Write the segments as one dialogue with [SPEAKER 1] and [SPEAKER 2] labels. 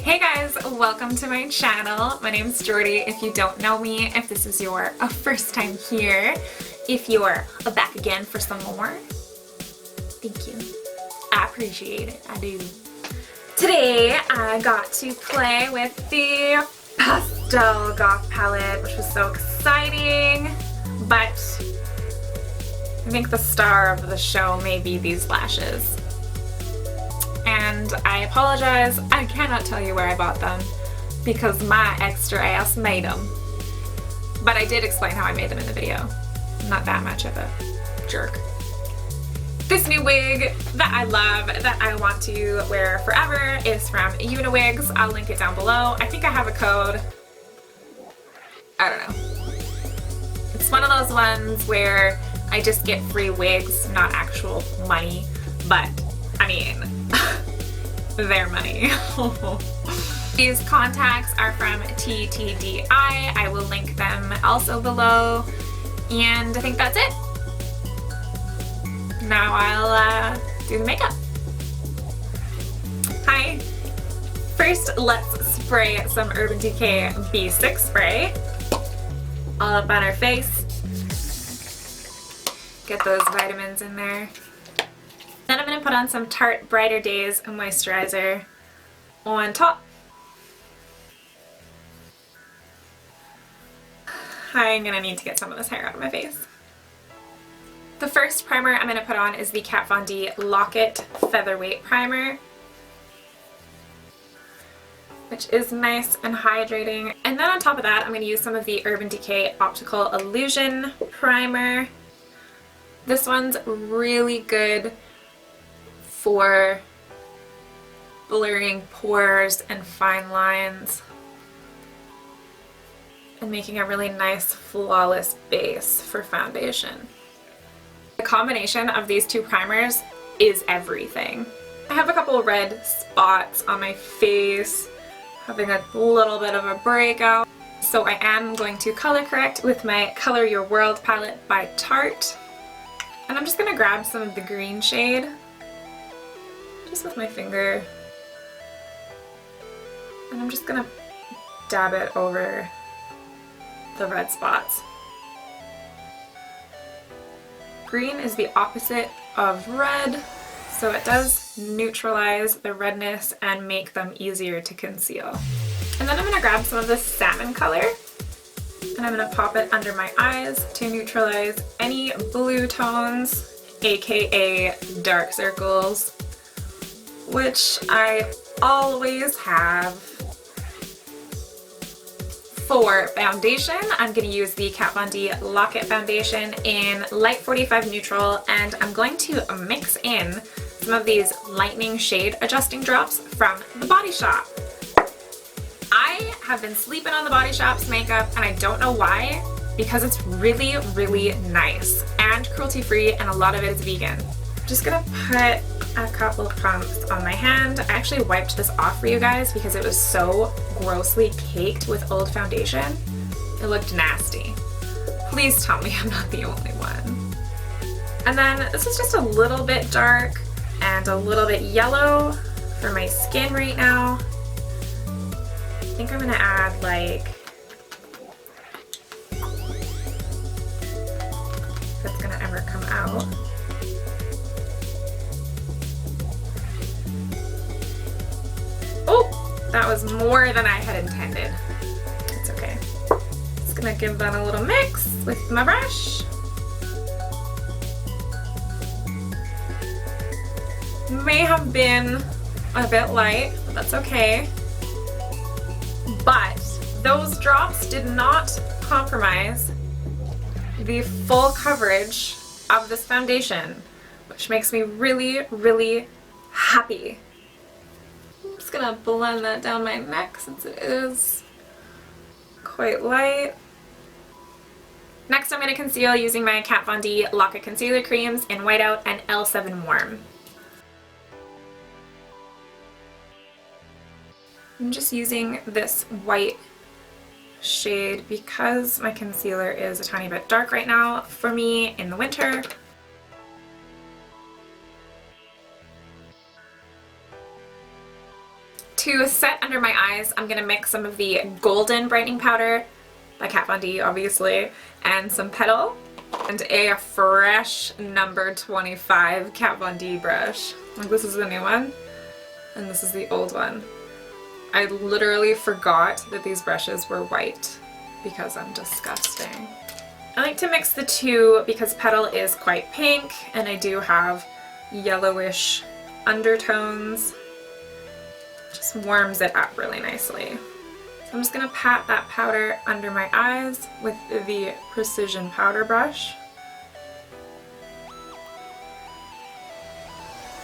[SPEAKER 1] Hey guys, welcome to my channel. My name's Jordy. If you don't know me, if this is your first time here, if you're back again for some more, thank you. I appreciate it, I do. Today I got to play with the pastel goth palette, which was so exciting, but I think the star of the show may be these lashes. And I apologize, I cannot tell you where I bought them because my extra ass made them. But I did explain how I made them in the video. Not that much of a jerk. This new wig that I love, that I want to wear forever, is from Uniwigs. I'll link it down below. I think I have a code. I don't know. It's one of those ones where I just get free wigs, not actual money, but I mean, their money. These contacts are from TTDI. I will link them also below. And I think that's it. Now I'll do the makeup. Hi. First, let's spray some Urban Decay B6 spray all up on our face. Get those vitamins in there. Then I'm going to put on some Tarte Brighter Days moisturizer on top. I'm going to need to get some of this hair out of my face. The first primer I'm going to put on is the Kat Von D Lock-It Featherweight Primer, which is nice and hydrating. And then on top of that, I'm going to use some of the Urban Decay Optical Illusion Primer. This one's really good for blurring pores and fine lines and making a really nice flawless base for foundation. The combination of these two primers is everything. I have a couple red spots on my face, having a little bit of a breakout, so I am going to color correct with my Color Your World palette by Tarte. And I'm just going to grab some of the green shade just with my finger, and I'm just gonna dab it over the red spots. Green is the opposite of red, so it does neutralize the redness and make them easier to conceal. And then I'm gonna grab some of this salmon color and I'm gonna pop it under my eyes to neutralize any blue tones, aka dark circles, which I always have. For foundation, I'm going to use the Kat Von D Lock-It Foundation in Light 45 Neutral, and I'm going to mix in some of these lightening shade adjusting drops from the Body Shop. I have been sleeping on the Body Shop's makeup, and I don't know why, because it's really, really nice and cruelty-free, and a lot of it is vegan. I'm just gonna put a couple pumps on my hand. I actually wiped this off for you guys because it was so grossly caked with old foundation. It looked nasty. Please tell me I'm not the only one. And then this is just a little bit dark and a little bit yellow for my skin right now. I think I'm gonna add like, if it's gonna ever come out. That was more than I had intended. It's okay. Just gonna give that a little mix with my brush. May have been a bit light, but that's okay. But those drops did not compromise the full coverage of this foundation, which makes me really, really happy. I'm just gonna blend that down my neck since it is quite light. Next I'm gonna conceal using my Kat Von D Lock-It Concealer Creams in Whiteout and L7 Warm. I'm just using this white shade because my concealer is a tiny bit dark right now for me in the winter. To set under my eyes, I'm going to mix some of the golden brightening powder by Kat Von D, obviously, and some petal, and a fresh number 25 Kat Von D brush. Like, this is the new one, and this is the old one. I literally forgot that these brushes were white because I'm disgusting. I like to mix the two because petal is quite pink, and I do have yellowish undertones. Just warms it up really nicely. So I'm just going to pat that powder under my eyes with the precision powder brush.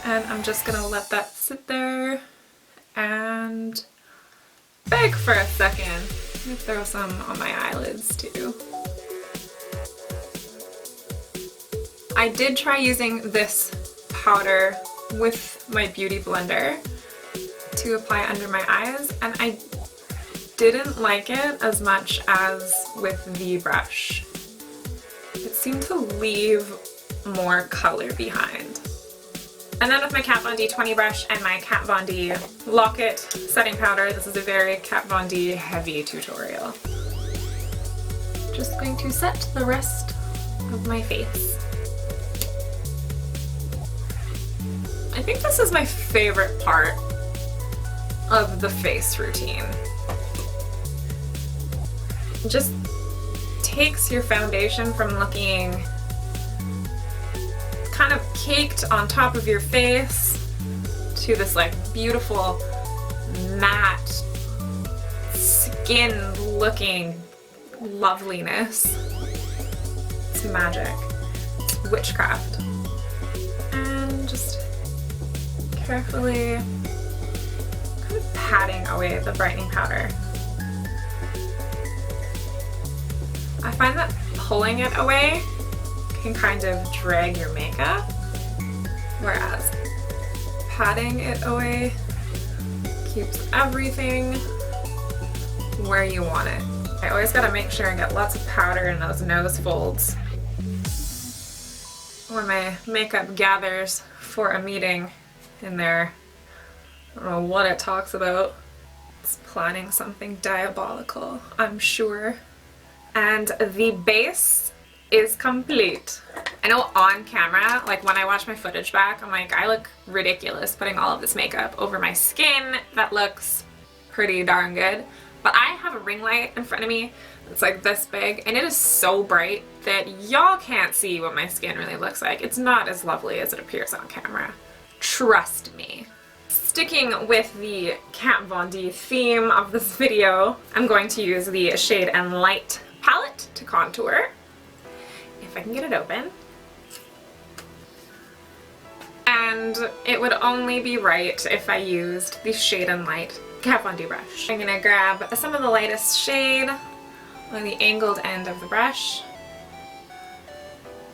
[SPEAKER 1] And I'm just going to let that sit there and bake for a second. I'm going to throw some on my eyelids too. I did try using this powder with my beauty blender to apply under my eyes, and I didn't like it as much as with the brush. It seemed to leave more color behind. And then with my Kat Von D 20 brush and my Kat Von D Locket setting powder, this is a very Kat Von D heavy tutorial. Just going to set the rest of my face. I think this is my favorite part of the face routine. It just takes your foundation from looking kind of caked on top of your face to this like beautiful matte skin looking loveliness. It's magic. It's witchcraft. And just carefully kind of patting away the brightening powder. I find that pulling it away can kind of drag your makeup, whereas patting it away keeps everything where you want it. I always gotta make sure I get lots of powder in those nose folds when my makeup gathers for a meeting in there. I don't know what it talks about. It's planning something diabolical, I'm sure. And the base is complete. I know on camera, like when I watch my footage back, I'm like, I look ridiculous putting all of this makeup over my skin. That looks pretty darn good. But I have a ring light in front of me that's like this big, and it is so bright that y'all can't see what my skin really looks like. It's not as lovely as it appears on camera. Trust me. Sticking with the Kat Von D theme of this video, I'm going to use the Shade and Light palette to contour, if I can get it open. And it would only be right if I used the Shade and Light Kat Von D brush. I'm gonna grab some of the lightest shade on the angled end of the brush,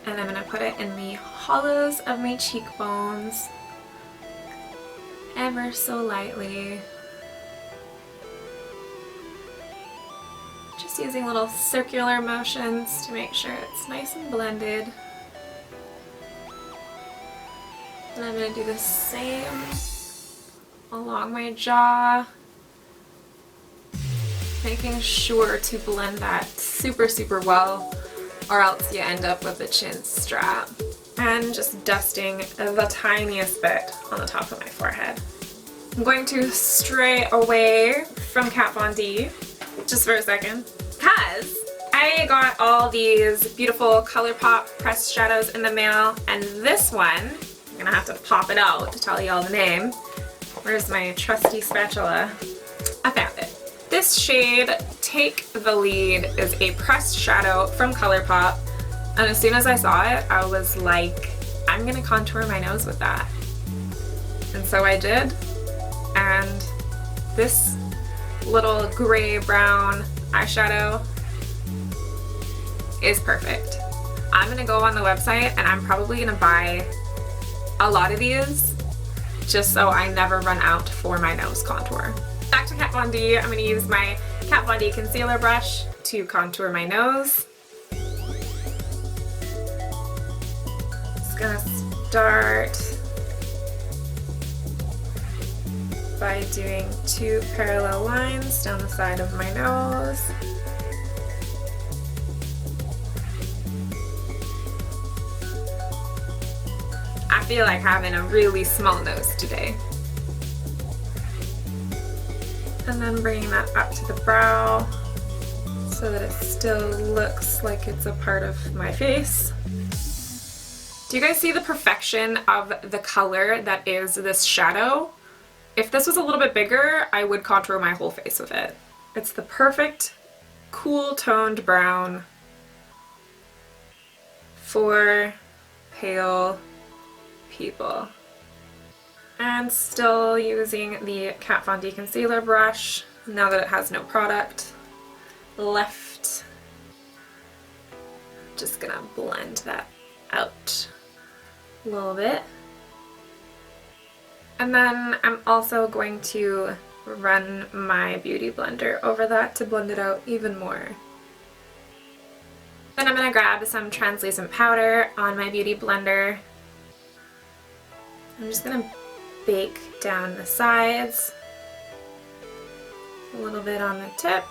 [SPEAKER 1] and I'm gonna put it in the hollows of my cheekbones, ever so lightly. Just using little circular motions to make sure it's nice and blended. And I'm going to do the same along my jaw, making sure to blend that super, super well, or else you end up with a chin strap. And just dusting the tiniest bit on the top of my forehead. I'm going to stray away from Kat Von D just for a second, because I got all these beautiful ColourPop pressed shadows in the mail, and this one, I'm gonna have to pop it out to tell you all the name. Where's my trusty spatula? I found it. This shade, Take the Lead, is a pressed shadow from ColourPop, and as soon as I saw it, I was like, I'm gonna contour my nose with that. And so I did, and this little gray-brown eyeshadow is perfect. I'm gonna go on the website and I'm probably gonna buy a lot of these just so I never run out for my nose contour. Back to Kat Von D, I'm gonna use my Kat Von D concealer brush to contour my nose. Just gonna start by doing 2 parallel lines down the side of my nose. I feel like having a really small nose today. And then bringing that up to the brow so that it still looks like it's a part of my face. Do you guys see the perfection of the color that is this shadow? If this was a little bit bigger, I would contour my whole face with it. It's the perfect cool toned brown for pale people. And still using the Kat Von D concealer brush now that it has no product left. Just gonna blend that out a little bit. And then I'm also going to run my beauty blender over that to blend it out even more. Then I'm gonna grab some translucent powder on my beauty blender. I'm just gonna bake down the sides, a little bit on the tip,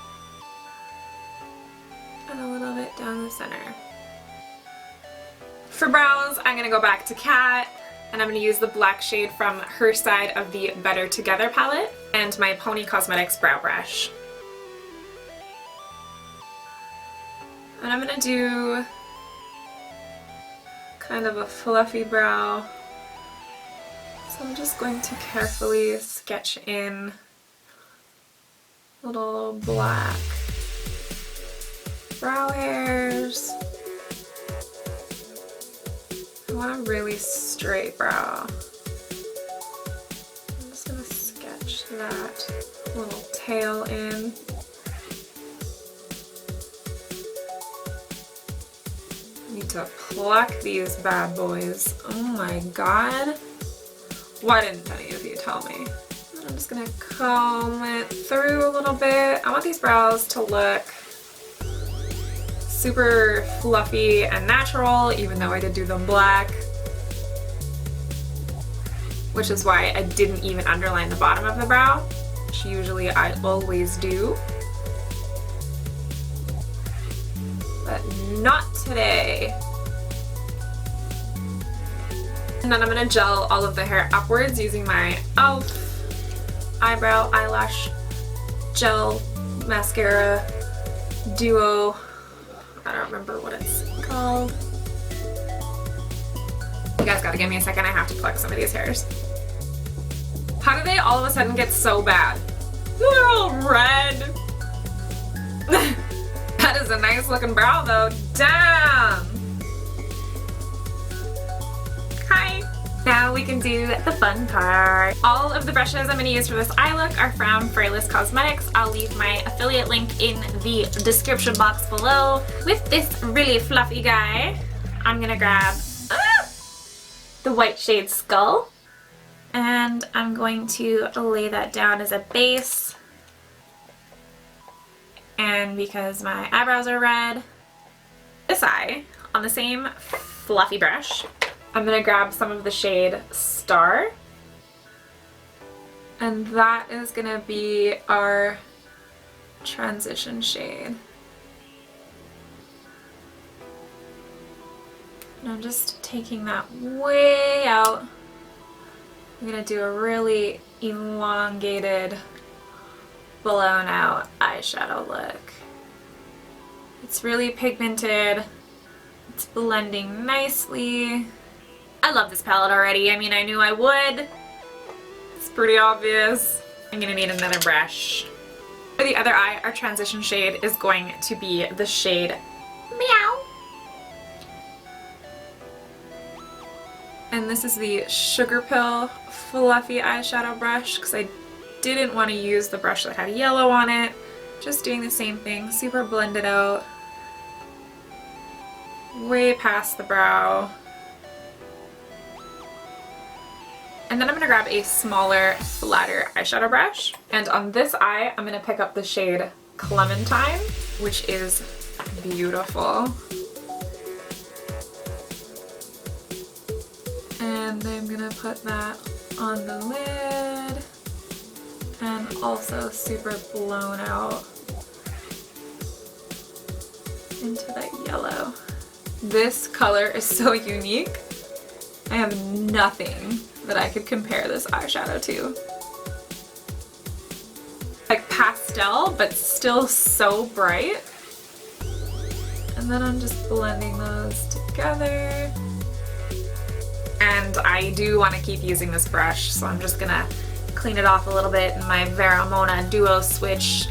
[SPEAKER 1] and a little bit down the center. For brows, I'm gonna go back to Kat, and I'm gonna use the black shade from her side of the Better Together palette and my Pony Cosmetics brow brush. And I'm gonna do kind of a fluffy brow. So I'm just going to carefully sketch in little black brow hairs. I want a really straight brow. I'm just going to sketch that little tail in. I need to pluck these bad boys. Oh my god. Why didn't any of you tell me? And I'm just gonna comb it through a little bit. I want these brows to look super fluffy and natural, even though I did do them black. Which is why I didn't even underline the bottom of the brow, which usually I always do. But not today. And then I'm going to gel all of the hair upwards using my e.l.f. eyebrow eyelash gel mascara duo. I don't remember what it's called. You guys gotta give me a second, I have to pluck some of these hairs. How do they all of a sudden get so bad? They're all red. That is a nice looking brow though. Damn! Hi! Now we can do the fun part. All of the brushes I'm going to use for this eye look are from Frayless Cosmetics. I'll leave my affiliate link in the description box below. With this really fluffy guy, I'm going to grab the white shade Skull. And I'm going to lay that down as a base. And because my eyebrows are red, this eye, on the same fluffy brush, I'm going to grab some of the shade Star, and that is going to be our transition shade. And I'm just taking that way out. I'm going to do a really elongated, blown out eyeshadow look. It's really pigmented, it's blending nicely. I love this palette already. I mean, I knew I would. It's pretty obvious. I'm gonna need another brush. For the other eye, our transition shade is going to be the shade Meow. And this is the Sugar Pill Fluffy Eyeshadow Brush because I didn't want to use the brush that had yellow on it. Just doing the same thing, super blended out. Way past the brow. And then I'm going to grab a smaller, flatter eyeshadow brush. And on this eye, I'm going to pick up the shade Clementine, which is beautiful. And I'm going to put that on the lid. and also super blown out into that yellow. This color is so unique. I have nothing that I could compare this eyeshadow to. Like pastel, but still so bright. And then I'm just blending those together. And I do want to keep using this brush, so I'm just gonna clean it off a little bit in my Veramona Duo Switch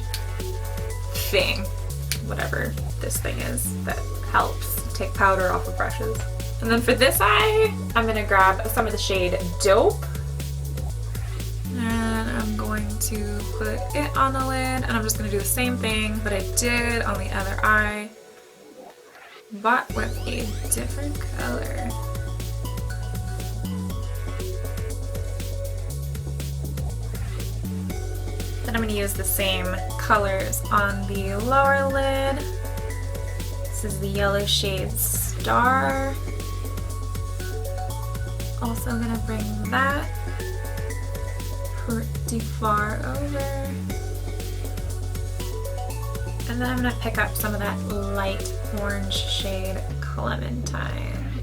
[SPEAKER 1] thing. Whatever this thing is that helps take powder off of brushes. And then for this eye, I'm gonna grab some of the shade Dope. And I'm going to put it on the lid, and I'm just gonna do the same thing that I did on the other eye, but with a different color. Then I'm going to use the same colors on the lower lid. This is the yellow shade Star. Also going to bring that pretty far over. And then I'm going to pick up some of that light orange shade Clementine.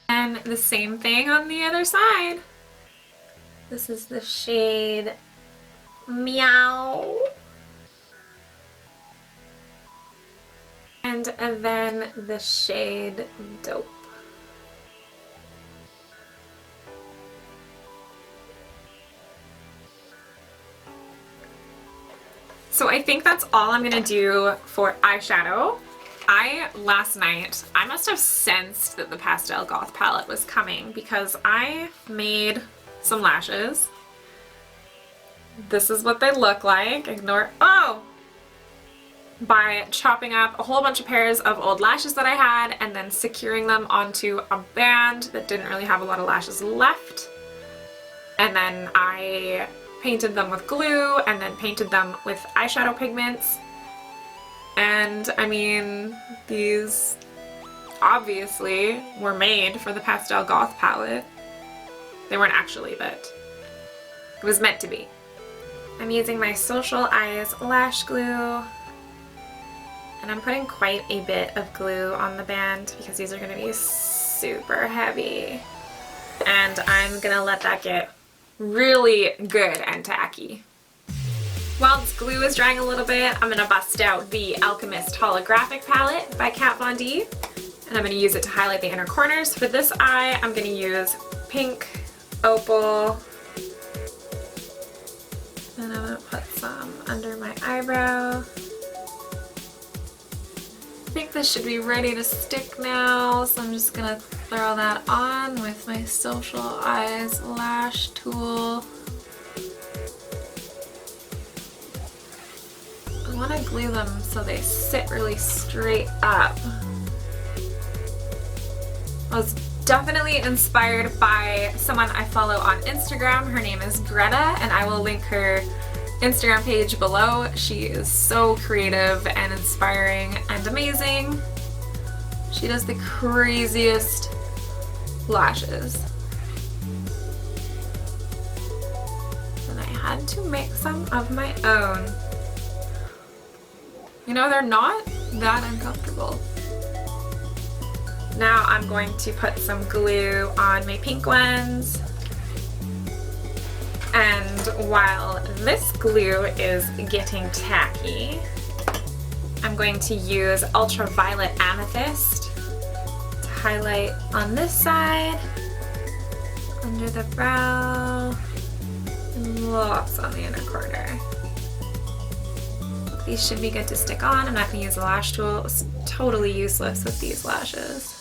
[SPEAKER 1] And the same thing on the other side. This is the shade Meow. And then the shade Dope. So I think that's all I'm gonna do for eyeshadow. Last night, I must have sensed that the Pastel Goth palette was coming because I made some lashes. This is what they look like. Ignore, oh! By chopping up a whole bunch of pairs of old lashes that I had and then securing them onto a band that didn't really have a lot of lashes left. And then I painted them with glue and then painted them with eyeshadow pigments. And I mean, these obviously were made for the Pastel Goth palette. They weren't actually, but it was meant to be. I'm using my Social Eyes lash glue, and I'm putting quite a bit of glue on the band because these are going to be super heavy. And I'm going to let that get really good and tacky. While this glue is drying a little bit, I'm going to bust out the Alchemist Holographic Palette by Kat Von D, and I'm going to use it to highlight the inner corners. For this eye, I'm going to use pink, opal, and I'm going to put some under my eyebrow. I think this should be ready to stick now, so I'm just going to throw that on with my Social Eyes lash tool. I want to glue them so they sit really straight up. I was definitely inspired by someone I follow on Instagram. Her name is Greta, and I will link her Instagram page below. She is so creative and inspiring and amazing. She does the craziest lashes. And I had to make some of my own. You know, they're not that uncomfortable. Now I'm going to put some glue on my pink ones. And while this glue is getting tacky, I'm going to use Ultraviolet Amethyst to highlight on this side, under the brow, and lots on the inner corner. These should be good to stick on. I'm not going to use a lash tool. It's totally useless with these lashes.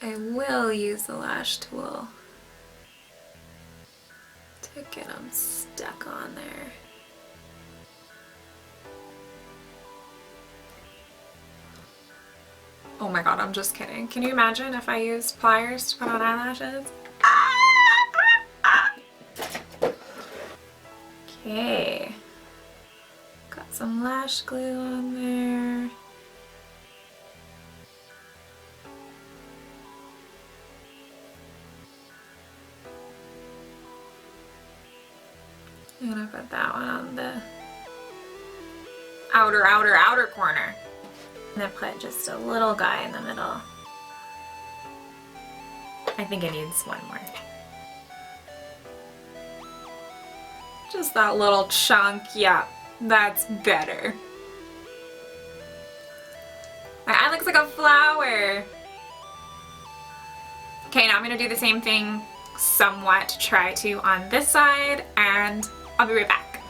[SPEAKER 1] I will use the lash tool to get them stuck on there. Oh my god, I'm just kidding. Can you imagine if I used pliers to put on eyelashes? Okay. Got some some lash glue on there. I'm gonna put that one on the outer corner. And then put just a little guy in the middle. I think it needs one more. Just that little chunk, yeah, that's better. My eye looks like a flower. Okay, now I'm gonna do the same thing somewhat, try to on this side, and I'll be right back.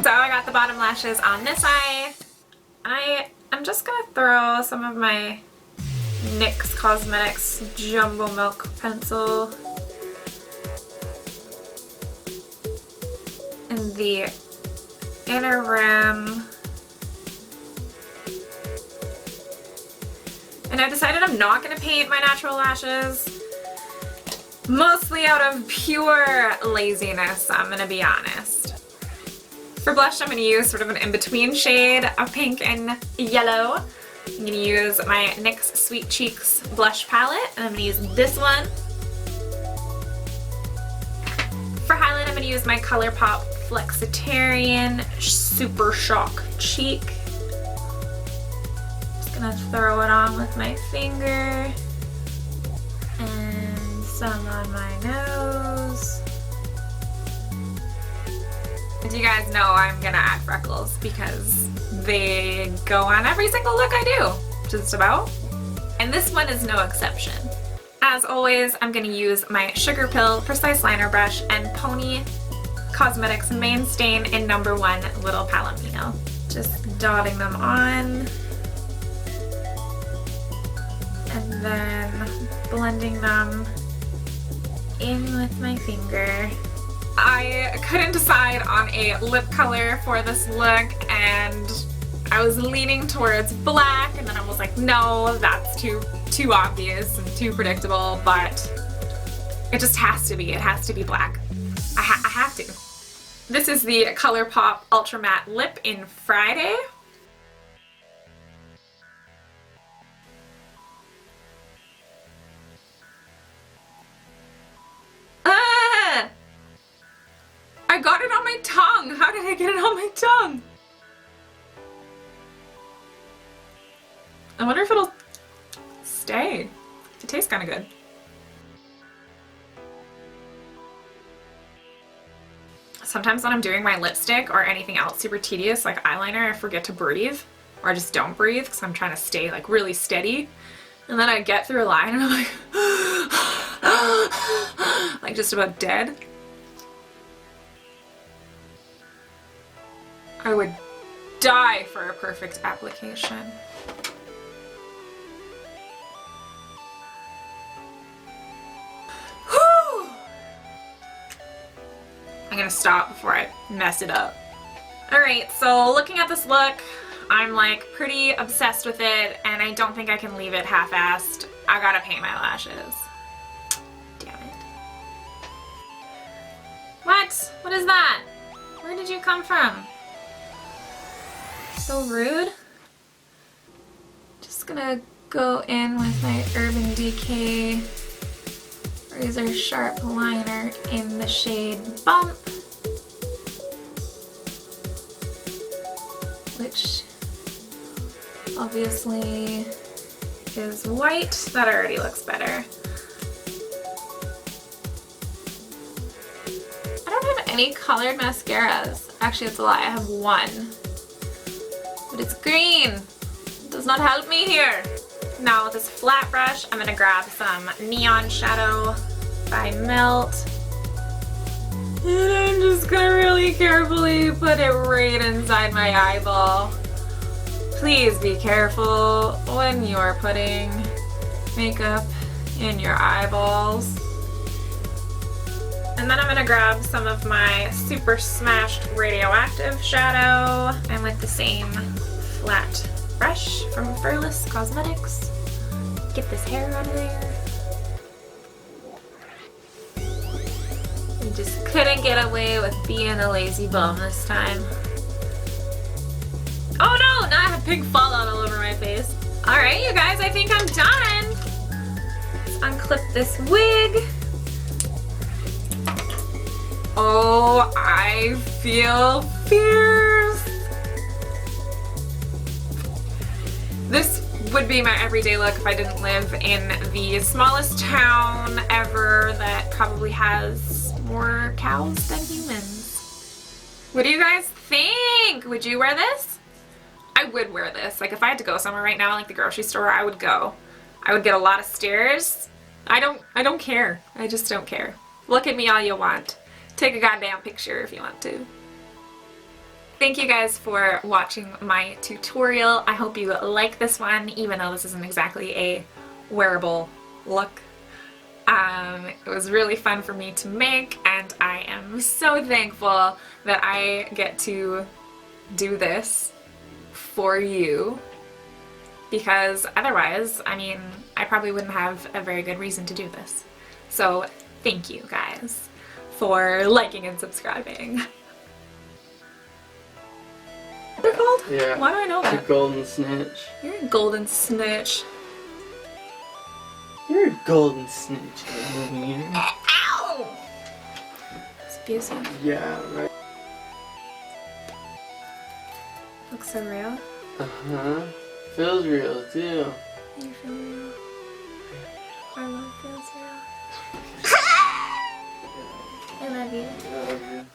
[SPEAKER 1] So I got the bottom lashes on this side. I'm just gonna throw some of my NYX Cosmetics Jumbo Milk Pencil in the inner rim. And I've decided I'm not gonna paint my natural lashes, mostly out of pure laziness, I'm gonna be honest. For blush, I'm gonna use sort of an in-between shade of pink and yellow. I'm gonna use my NYX Sweet Cheeks blush palette, and I'm gonna use this one. For highlight, I'm gonna use my ColourPop Flexitarian Super Shock Cheek. Just gonna throw it on with my finger, and some on my nose. As you guys know, I'm gonna add freckles because they go on every single look I do, just about. And this one is no exception. As always, I'm gonna use my Sugar Pill Precise Liner Brush and Pony Cosmetics Main Stain in No. 1 Little Palomino. Just dotting them on. And then blending them in with my finger. I couldn't decide on a lip color for this look, and I was leaning towards black, and then I was like, no, that's too obvious and too predictable, but it just has to be. It has to be black. I have to. This is the ColourPop Ultra Matte Lip in Friday. I got it on my tongue! How did I get it on my tongue? I wonder if it'll stay. It tastes kind of good. Sometimes when I'm doing my lipstick or anything else super tedious like eyeliner, I forget to breathe, or I just don't breathe because I'm trying to stay like really steady. And then I get through a line and I'm like just about dead. I would die for a perfect application. Whew! I'm gonna stop before I mess it up. Alright, so looking at this look, I'm like pretty obsessed with it, and I don't think I can leave it half-assed. I gotta paint my lashes. Damn it. What? What is that? Where did you come from? So rude. Just gonna go in with my Urban Decay Razor Sharp Liner in the shade Bump, which obviously is white. That already looks better. I don't have any colored mascaras. Actually, it's a lie. I have one. But it's green. It does not help me here. Now with this flat brush, I'm gonna grab some Neon Shadow by Melt. And I'm just gonna really carefully put it right inside my eyeball. Please be careful when you're putting makeup in your eyeballs. And then I'm gonna grab some of my Super Smashed Radioactive Shadow, and with the same flat brush from Fearless Cosmetics, get this hair out of there. You just couldn't get away with being a lazy bum this time. pink fallout all over my face. Alright, you guys, I think I'm done. Let's unclip this wig. Oh, I feel fierce. This would be my everyday look if I didn't live in the smallest town ever that probably has more cows than humans. What do you guys think? Would you wear this? I would wear this. Like if I had to go somewhere right now, like the grocery store, I would go. I would get a lot of stares. I don't care. I just don't care. Look at me all you want. Take a goddamn picture if you want to. Thank you guys for watching my tutorial. I hope you like this one, even though this isn't exactly a wearable look. It was really fun for me to make, and I am so thankful that I get to do this for you, because otherwise, I mean, I probably wouldn't have a very good reason to do this. So thank you guys for liking and subscribing. They're called?
[SPEAKER 2] Yeah.
[SPEAKER 1] Why do I know that?
[SPEAKER 2] The golden snitch.
[SPEAKER 1] You're a golden snitch.
[SPEAKER 2] You're a golden snitch, Olivia.
[SPEAKER 1] Ow! It's abusive.
[SPEAKER 2] Yeah, right.
[SPEAKER 1] Looks so real.
[SPEAKER 2] Uh-huh. Feels real, too.
[SPEAKER 1] You feel real. I love feels real. I love you.
[SPEAKER 2] I love you.